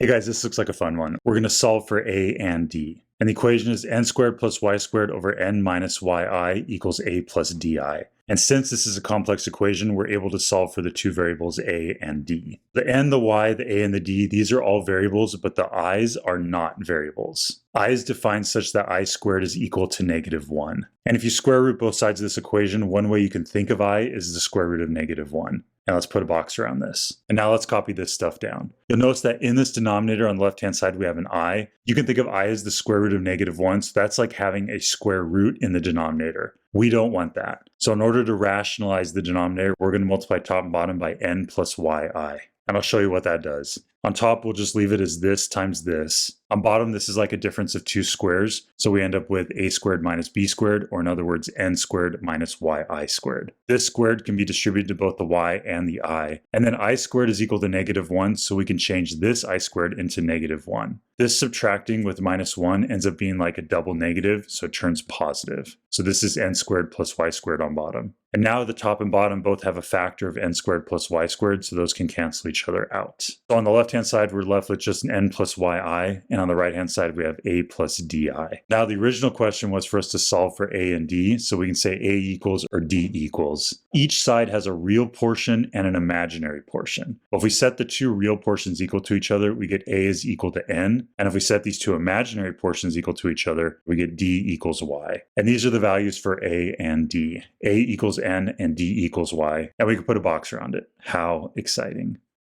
Hey guys, this looks like a fun one. We're going to solve for a and d. And the equation is n squared plus y squared over n minus yi equals a plus di. And since this is a complex equation, we're able to solve for the two variables a and d. The n, the y, the a, and the d, these are all variables, but the i's are not variables. I is defined such that I squared is equal to -1. And if you square root both sides of this equation, one way you can think of I is the square root of -1. And let's put a box around this. And now let's copy this stuff down. You'll notice that in this denominator on the left-hand side, we have an I. You can think of I as the square root of -1, so that's like having a square root in the denominator. We don't want that. So in order to rationalize the denominator, we're going to multiply top and bottom by n plus yi. And I'll show you what that does. On top, we'll just leave it as this times this. On bottom, this is like a difference of two squares. So we end up with a squared minus b squared, or in other words, n squared minus yi squared. This squared can be distributed to both the y and the I. And then I squared is equal to -1, so we can change this I squared into -1. This subtracting with -1 ends up being like a double negative, so it turns positive. So this is n squared plus y squared on bottom. And now the top and bottom both have a factor of n squared plus y squared, so those can cancel each other out. So on the left-hand side, we're left with just an n plus yi, and on the right-hand side, we have a plus di. Now, the original question was for us to solve for a and d, so we can say a equals or d equals. Each side has a real portion and an imaginary portion. Well, if we set the two real portions equal to each other, we get a is equal to n, and if we set these two imaginary portions equal to each other, we get d equals y. And these are the values for a and d. A equals n and d equals y, and we can put a box around it. How exciting.